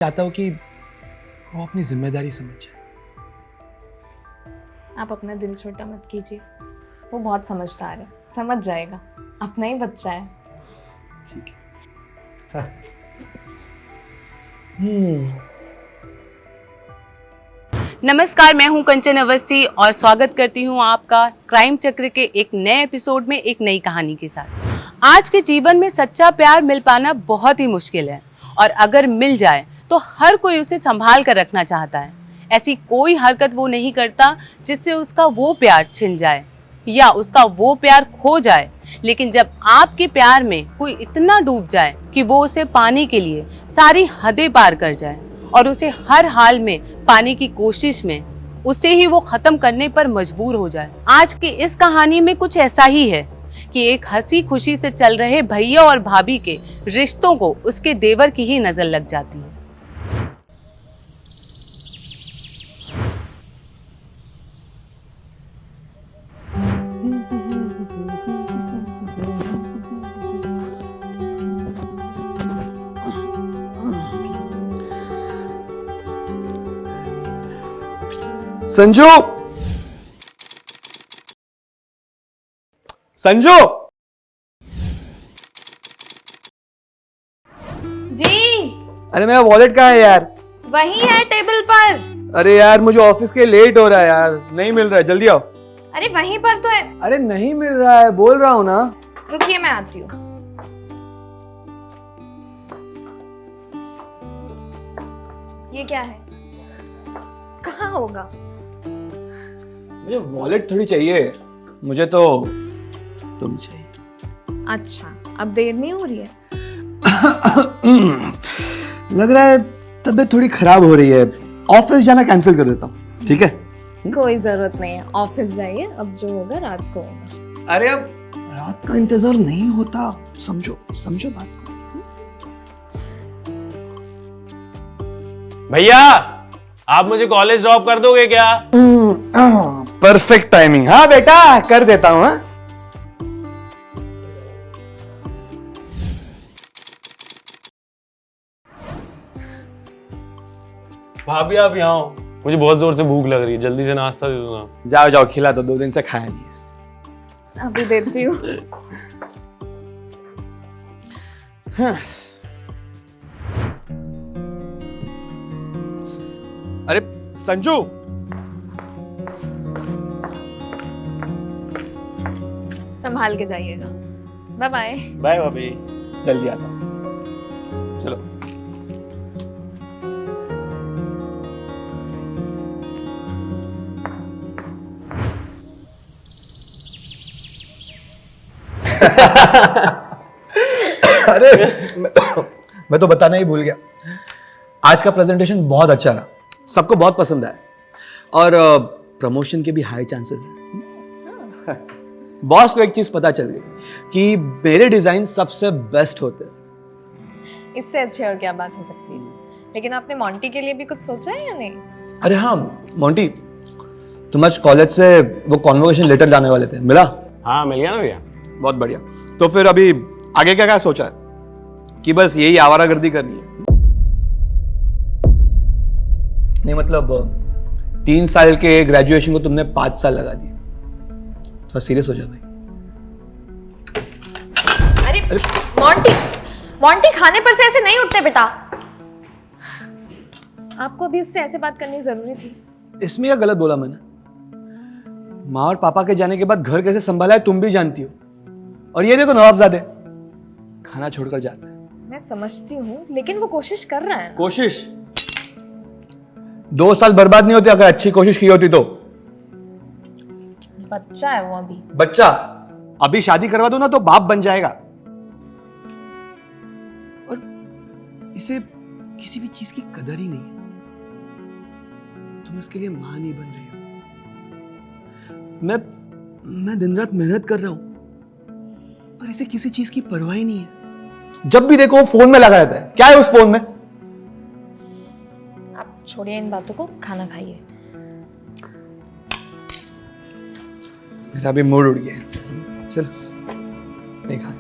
चाहता हूँ कि वो अपनी जिम्मेदारी समझ जाए। आप अपना दिल छोटा मत कीजिए, वो बहुत समझदार है, समझ जाएगा, अपना ही बच्चा है। ठीक है। नमस्कार, मैं हूं कंचन अवस्थी और स्वागत करती हूं आपका क्राइम चक्र के एक नए एपिसोड में एक नई कहानी के साथ। आज के जीवन में सच्चा प्यार मिल पाना बहुत ही मुश्किल है और अगर मिल जाए तो हर कोई उसे संभाल कर रखना चाहता है। ऐसी कोई हरकत वो नहीं करता जिससे उसका वो प्यार छिन जाए या उसका वो प्यार खो जाए। लेकिन जब आपके प्यार में कोई इतना डूब जाए कि वो उसे पाने के लिए सारी हदें पार कर जाए और उसे हर हाल में पाने की कोशिश में उसे ही वो खत्म करने पर मजबूर हो जाए। आज की इस कहानी में कुछ ऐसा ही है कि एक हंसी खुशी से चल रहे भैया और भाभी के रिश्तों को उसके देवर की ही नजर लग जाती है। संजू, संजू, जी अरे मेरा वॉलेट कहाँ है यार? वही है टेबल पर। अरे यार मुझे ऑफिस के लेट हो रहा है यार, नहीं मिल रहा है, जल्दी आओ। अरे वहीं पर तो है। अरे नहीं मिल रहा है, बोल रहा हूँ ना। रुकिए, मैं आती हूँ। ये क्या है? कहाँ होगा? मुझे वॉलेट थोड़ी चाहिए, मुझे तो तुम चाहिए। अच्छा, अब देर नहीं हो रही है? लग रहा है तबीयत थोड़ी खराब हो रही है, ऑफिस जाना कैंसिल कर देता हूँ, ठीक है? कोई जरूरत नहीं है, ऑफिस जाइए, अब जो होगा रात को होगा। अरे अब रात का इंतजार नहीं होता, समझो समझो बात को। भैया, आप मुझे कॉलेज ड्रॉप कर दोगे क्या? Perfect timing. हाँ बेटा, कर देता हूँ। हाँ भाभी आप यहाँ हो, मुझे बहुत जोर से भूख लग रही है, जल्दी से नाश्ता दे दो ना। जाओ जाओ, खिला दो, 2 दिन से खाया नहीं इसने। अभी देती हूँ। अरे संजू, संभाल के जाइएगा। Bye bye. बाय भाभी। जल्दी आता हूँ, चलो। अरे मैं तो बताना ही भूल गया, आज का प्रेजेंटेशन बहुत अच्छा रहा, सबको बहुत पसंद आया और प्रमोशन के भी हाई चांसेस हैं। बॉस को एक चीज पता चल गई कि मेरे डिजाइन सबसे बेस्ट होते हैं। इससे अच्छी और क्या बात हो सकती है? लेकिन आपने मोंटी के लिए भी कुछ सोचा है या नहीं? अरे हाँ मोंटी, तुम आज कॉलेज से वो कॉन्वोकेशन लेटर लाने वाले थे, मिला? हाँ मिल गया ना भैया। बहुत बढ़िया। तो फिर अभी आगे क्या क्या सोचा है? कि बस यही आवारागर्दी करनी है? नहीं मतलब 3 साल के ग्रेजुएशन को तुमने 5 साल लगा दिए, थोड़ा सीरियस हो जा भाई। अरे मोंटी, मोंटी खाने पर से ऐसे नहीं उठते बेटा। आपको अभी उससे ऐसे बात करनी जरूरी थी। इसमें क्या गलत बोला मैंने? माँ और पापा के जाने के बाद घर कैसे संभाला है तुम भी जानती हो, और ये देखो नवाबजादे खाना छोड़कर जाता है। मैं समझती हूँ, लेकिन वो कोशिश कर रहा है ना। कोशिश 2 साल बर्बाद नहीं होते अगर अच्छी कोशिश की होती तो। बच्चा है वो अभी। बच्चा अभी शादी करवा दो ना तो बाप बन जाएगा, और इसे किसी भी चीज की कदर ही नहीं है। तुम इसके लिए मां नहीं बन रही हो। मैं दिन रात मेहनत कर रहा हूं, पर इसे किसी चीज की परवाह ही नहीं है। जब भी देखो फोन में लगा रहता है। क्या है उस फोन में? आप छोड़िए इन बातों को, खाना खाइए। मेरा भी मूड उड़ गया है, चल नहीं खा।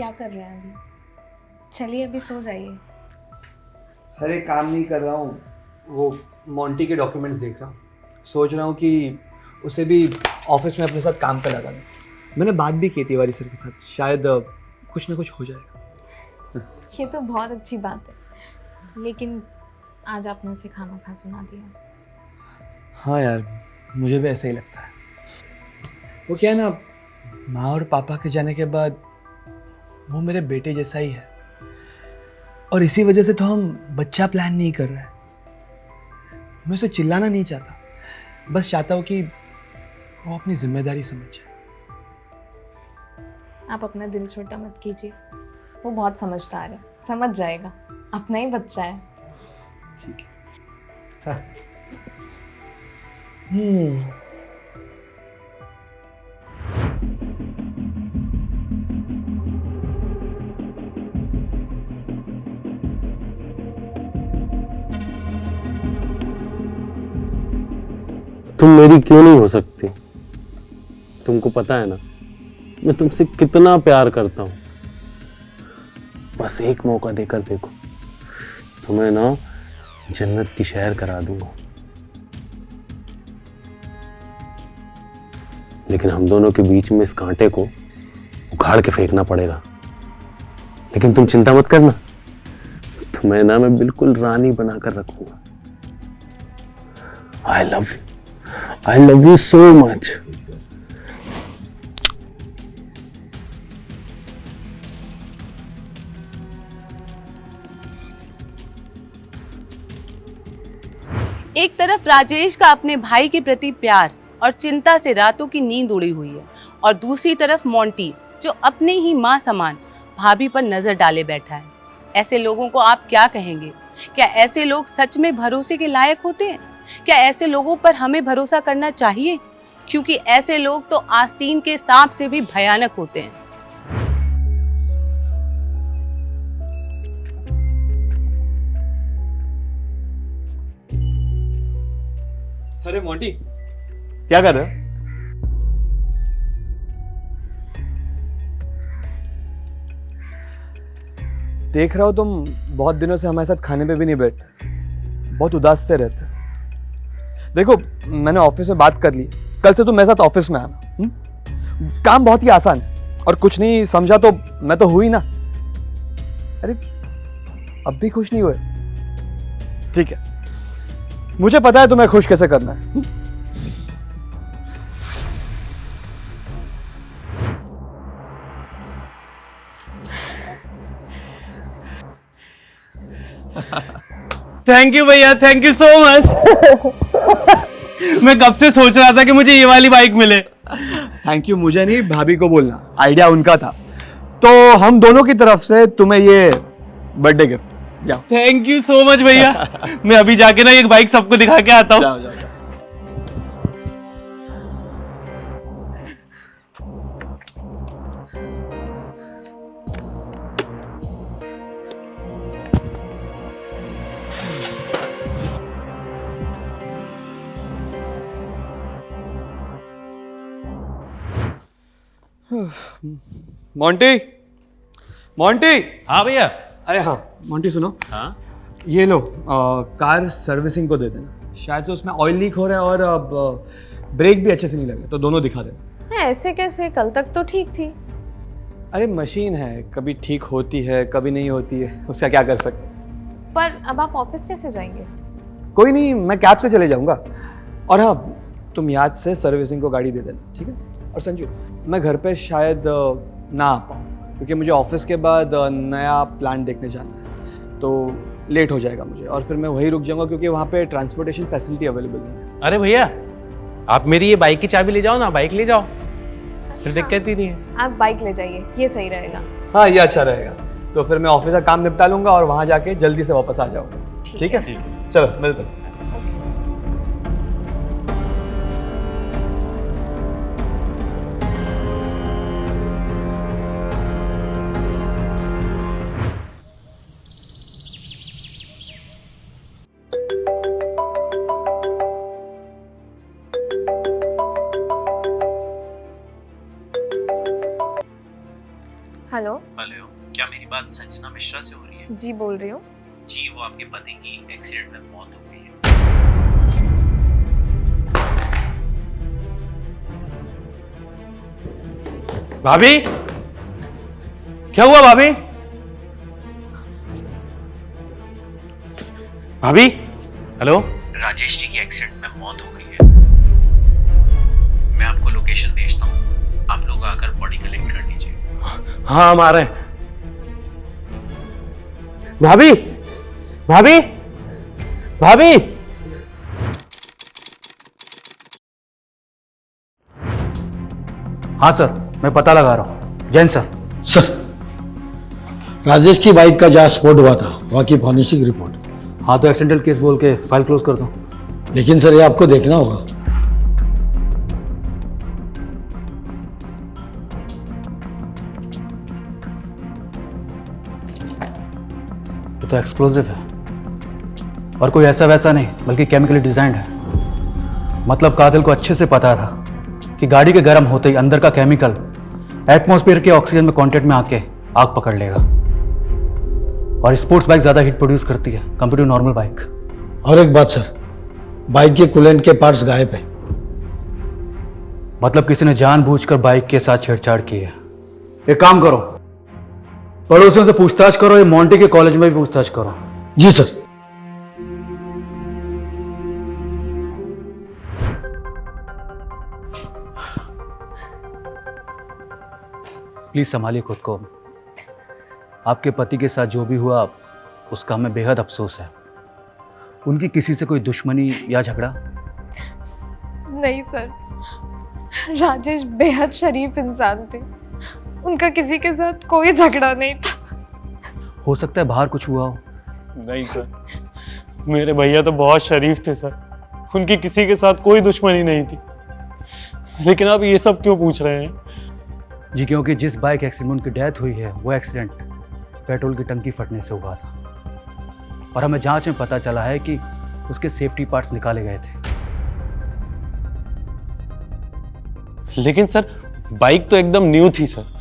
क्या कर रहे हैं अभी? चलिए अभी सो जाइए। अरे काम नहीं कर रहा हूँ, वो मोंटी के डॉक्यूमेंट्स देख रहा हूँ। सोच रहा हूँ कि उसे भी ऑफिस में अपने साथ काम पे लगा लूँ। मैंने बात भी की तिवारी सर के साथ, शायद कुछ ना कुछ हो जाएगा। ये तो बहुत अच्छी बात है, लेकिन आज आपने उसे खाना खा सुना दिया। हाँ यार, मुझे भी ऐसा ही लगता है। वो क्या है ना, माँ और पापा के जाने के बाद वो मेरे बेटे जैसा ही है, और इसी वजह से तो हम बच्चा प्लान नहीं कर रहे। मैं उसे चिल्लाना नहीं चाहता, बस चाहता हूँ कि वो अपनी जिम्मेदारी समझ जाए। आप अपना दिल छोटा मत कीजिए, वो बहुत समझदार है, समझ जाएगा, अपना ही बच्चा है। ठीक है। हम्म। तुम मेरी क्यों नहीं हो सकती? तुमको पता है ना मैं तुमसे कितना प्यार करता हूं। बस एक मौका देकर देखो, तुम्हें ना जन्नत की सैर करा दूंगा। लेकिन हम दोनों के बीच में इस कांटे को उखाड़ के फेंकना पड़ेगा। लेकिन तुम चिंता मत करना, तुम्हें ना मैं बिल्कुल रानी बनाकर रखूंगा। I love you so much. एक तरफ राजेश का अपने भाई के प्रति प्यार और चिंता से रातों की नींद उड़ी हुई है, और दूसरी तरफ मोंटी जो अपने ही माँ समान भाभी पर नजर डाले बैठा है। ऐसे लोगों को आप क्या कहेंगे? क्या ऐसे लोग सच में भरोसे के लायक होते हैं? क्या ऐसे लोगों पर हमें भरोसा करना चाहिए? क्योंकि ऐसे लोग तो आस्तीन के सांप से भी भयानक होते हैं। अरे मोंटी, क्या कर रहे हो? देख रहा हो तुम बहुत दिनों से हमारे साथ खाने पे भी नहीं बैठते, बहुत उदास से रहते। देखो, मैंने ऑफिस में बात कर ली, कल से तुम मेरे साथ ऑफिस में आना। काम बहुत ही आसान है, और कुछ नहीं समझा तो मैं तो हुई ना। अरे अब भी खुश नहीं हुए? ठीक है, मुझे पता है तुम्हें खुश कैसे करना है। थैंक यू भैया, थैंक यू सो मच। मैं कब से सोच रहा था कि मुझे ये वाली बाइक मिले। थैंक यू मुझे नहीं, भाभी को बोलना, आइडिया उनका था। तो हम दोनों की तरफ से तुम्हें ये बर्थडे गिफ्ट। जाओ। थैंक यू सो मच भैया। मैं अभी जाके ना एक बाइक सबको दिखा के आता हूँ। जाओ जाओ। Monty, Monty. हाँ भैया। अरे हाँ मोंटी, सुनो। हाँ ये लो, कार सर्विसिंग को दे देना। शायद से उसमें ऑयल लीक हो रहा है और ब्रेक भी अच्छे से नहीं लग रहे, तो दोनों दिखा देना। ऐसे कैसे? कल तक तो ठीक थी। अरे मशीन है, कभी ठीक होती है कभी नहीं होती है, उसका क्या कर सकते। पर अब आप ऑफिस कैसे जाएंगे? कोई नहीं, मैं कैब से चले जाऊंगा। और हाँ, तुम याद से सर्विसिंग को गाड़ी दे देना, ठीक है? और संजू, मैं घर पे शायद ना आ पाऊँ, क्योंकि मुझे ऑफिस के बाद नया प्लान देखने जाना है, तो लेट हो जाएगा मुझे, और फिर मैं वहीं रुक जाऊंगा क्योंकि वहाँ पे ट्रांसपोर्टेशन फैसिलिटी अवेलेबल नहीं है। अरे भैया, आप मेरी ये बाइक की चाबी ले जाओ ना, बाइक ले जाओ, फिर दिक्कत ही नहीं है। आप बाइक ले जाइए, ये सही रहेगा। हाँ, ये अच्छा रहेगा। तो फिर मैं ऑफिस का काम निपटा लूंगा और वहाँ जाके जल्दी से वापस आ जाऊंगा। ठीक है? चलो मिलते हैं। हेलो। हेलो, क्या मेरी बात संजना मिश्रा से हो रही है? जी बोल रही हूँ। जी, वो आपके पति की एक्सीडेंट में मौत हो गई है। भाभी, क्या हुआ भाभी? भाभी, हेलो। राजेश जी की एक्सीडेंट में मौत हो गई है। मैं आपको लोकेशन भेजता हूँ, आप लोग आकर बॉडी कलेक्ट कर लीजिए। हाँ, हम आ रहे हैं। भाभी, भाभी, भाभी। हाँ सर, मैं पता लगा रहा हूँ। जैन सर। सर, राजेश की बाइक का जहाँ स्पॉट हुआ था वहाँ की फॉरेंसिक रिपोर्ट। हाँ तो एक्सीडेंटल केस बोल के फाइल क्लोज कर दो। लेकिन सर ये आपको देखना होगा। ये तो एक्सप्लोजिव है और कोई ऐसा वैसा नहीं बल्कि केमिकली डिजाइंड है। मतलब कातिल को अच्छे से पता था कि गाड़ी के गर्म होते ही अंदर का केमिकल एटमॉस्फेयर के ऑक्सीजन में कांटेक्ट में आके आग पकड़ लेगा। और स्पोर्ट्स बाइक ज्यादा हीट प्रोड्यूस करती है कंपेयर टू नॉर्मल बाइक। और एक बात सर, बाइक के कूलेंट के पार्ट्स गायब है। मतलब किसी ने जानबूझकर बाइक के साथ छेड़छाड़ की है। एक काम करो, पड़ोसियों से पूछताछ करो, या मॉन्टी के कॉलेज में भी पूछताछ करो। जी सर। प्लीज संभालिए खुद को। आपके पति के साथ जो भी हुआ उसका हमें बेहद अफसोस है। उनकी किसी से कोई दुश्मनी या झगड़ा? नहीं सर, राजेश बेहद शरीफ इंसान थे। उनका किसी के साथ कोई झगड़ा नहीं था। हो सकता है बाहर कुछ हुआ हो। नहीं सर, मेरे भैया तो बहुत शरीफ थे सर, उनकी किसी के साथ कोई दुश्मनी नहीं थी। लेकिन आप ये सब क्यों पूछ रहे हैं? जी क्योंकि जिस बाइक एक्सीडेंट में उनकी डेथ हुई है वो एक्सीडेंट पेट्रोल की टंकी फटने से हुआ था। और हमें जांच में पता चला है कि उसके सेफ्टी पार्ट्स निकाले गए थे। लेकिन सर, बाइक तो एकदम न्यू थी सर।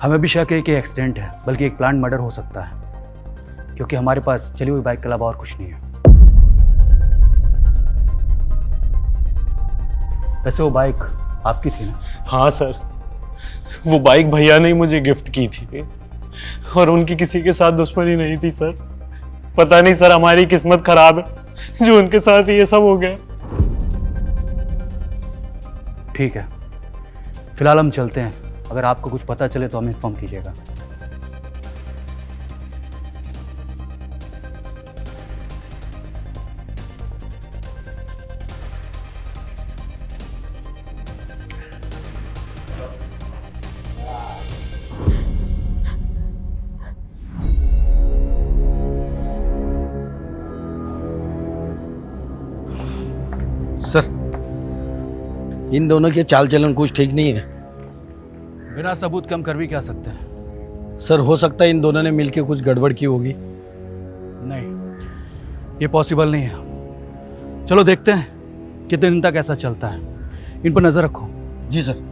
हमें भी शक है कि एक्सीडेंट है, बल्कि एक प्लांट मर्डर हो सकता है, क्योंकि हमारे पास चली हुई बाइक के अलावा और कुछ नहीं है। वैसे वो बाइक आपकी थी ना? हाँ सर, वो बाइक भैया ने मुझे गिफ्ट की थी और उनकी किसी के साथ दुश्मनी नहीं थी सर। पता नहीं सर, हमारी किस्मत खराब है जो उनके साथ ये सब हो गया। ठीक है, फिलहाल हम चलते हैं। अगर आपको कुछ पता चले तो हमें इन्फॉर्म कीजिएगा। सर, इन दोनों के चाल चलन कुछ ठीक नहीं है। बिना सबूत के हम कर भी क्या सकते हैं? सर, हो सकता है इन दोनों ने मिलकर कुछ गड़बड़ की होगी। नहीं, ये पॉसिबल नहीं है। चलो देखते हैं कितने दिन तक ऐसा चलता है। इन पर नजर रखो। जी सर।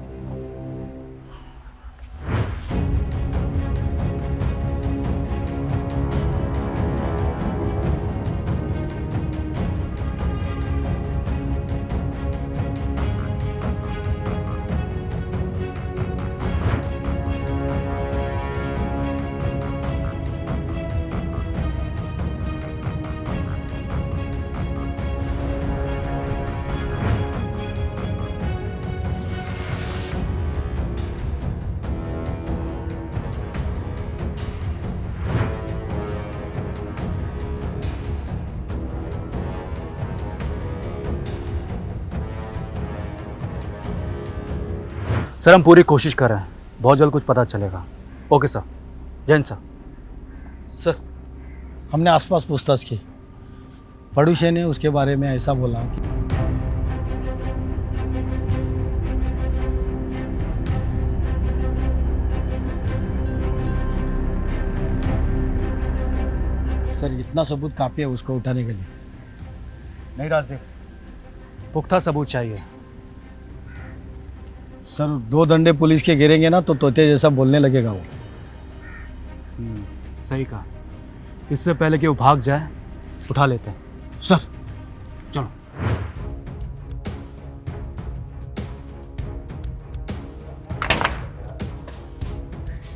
सर, हम पूरी कोशिश कर रहे हैं, बहुत जल्द कुछ पता चलेगा। Okay sir. Jain sir. Sir, हमने आसपास पूछताछ की। पड़ोसी ने उसके बारे में ऐसा बोला कि सर, इतना सबूत काफी है उसको उठाने के लिए। नहीं राजदीप, पुख्ता सबूत चाहिए। सर 2 डंडे पुलिस के गिरेंगे ना तो तोते जैसा बोलने लगेगा वो। सही कहा। इससे पहले कि वो भाग जाए उठा लेते हैं। सर चलो।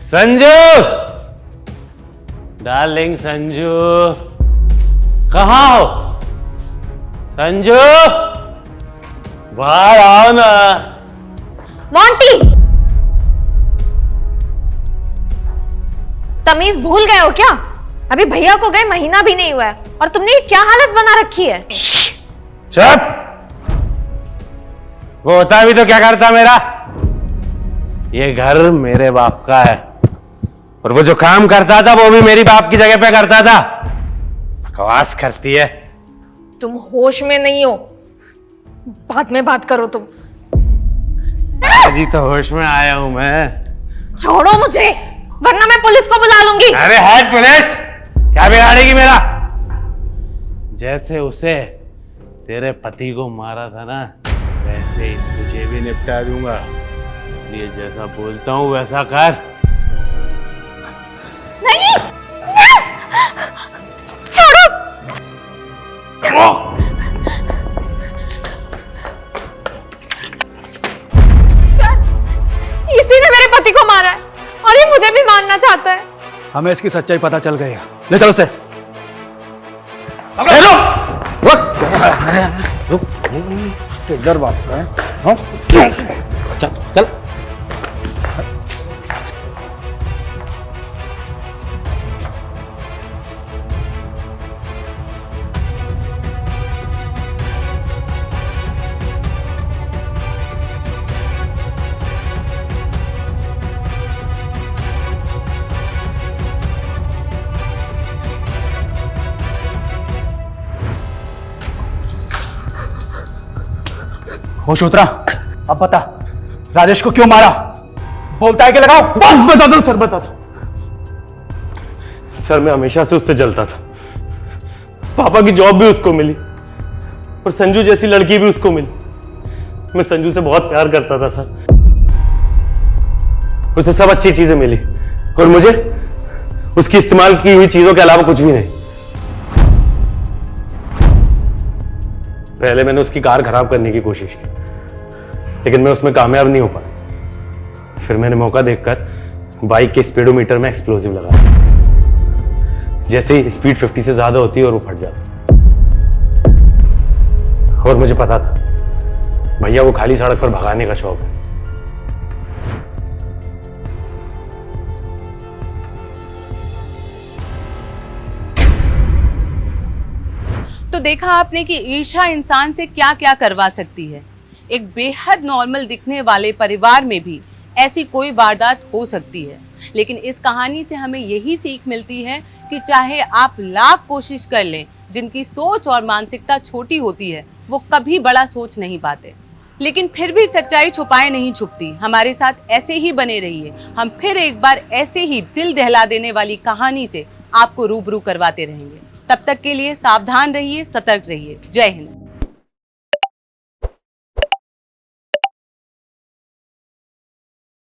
संजू, डार्लिंग संजू, कहाँ हो? संजू, बाहर आओ ना। मोंटी, तमीज भूल गए हो क्या? अभी भैया को गए महीना भी नहीं हुआ है और तुमने ये क्या हालत बना रखी है? चुप। वो होता भी तो क्या करता मेरा? ये घर मेरे बाप का है और वो जो काम करता था वो भी मेरी बाप की जगह पे करता था। बकवास करती है। तुम होश में नहीं हो, बाद में बात करो तुम। जी तो होश में आया हूं मैं। छोड़ो मुझे वरना मैं पुलिस को बुला लूंगी। अरे हट पुलिस, क्या बिगाड़ेगी मेरा? जैसे उसे तेरे पति को मारा था ना वैसे ही तुझे भी निपटा दूंगा, इसलिए जैसा बोलता हूं वैसा कर। नहीं, छोड़ो। सर, इसी ने मेरे पति को मारा है और ये मुझे भी मारना चाहता है। हमें इसकी सच्चाई पता चल गई है। ले चलो से। इधर बात है। हाँ? चल चल। होश उतरा? अब बता, राजेश को क्यों मारा? बोलता है कि लगाओ। बता दो सर, बता दो। सर मैं हमेशा से उससे जलता था। पापा की जॉब भी उसको मिली और संजू जैसी लड़की भी उसको मिली। मैं संजू से बहुत प्यार करता था सर। उसे सब अच्छी चीजें मिली और मुझे उसकी इस्तेमाल की हुई चीजों के अलावा कुछ भी नहीं। पहले मैंने उसकी कार खराब करने की कोशिश की लेकिन मैं उसमें कामयाब नहीं हो पाया। फिर मैंने मौका देखकर बाइक के स्पीडोमीटर में एक्सप्लोजिव लगाया। जैसे ही स्पीड 50 से ज्यादा होती है और वो फट जाता। और मुझे पता था भैया वो खाली सड़क पर भगाने का शौक है। तो देखा आपने कि ईर्ष्या इंसान से क्या क्या करवा सकती है। एक बेहद नॉर्मल दिखने वाले परिवार में भी ऐसी कोई वारदात हो सकती है। लेकिन इस कहानी से हमें यही सीख मिलती है कि चाहे आप लाख कोशिश कर लें, जिनकी सोच और मानसिकता छोटी होती है वो कभी बड़ा सोच नहीं पाते। लेकिन फिर भी सच्चाई छुपाए नहीं छुपती। हमारे साथ ऐसे ही बने रहिए। हम फिर एक बार ऐसे ही दिल दहला देने वाली कहानी से आपको रूबरू करवाते रहेंगे। तब तक के लिए सावधान रहिए, सतर्क रहिए। जय हिंद।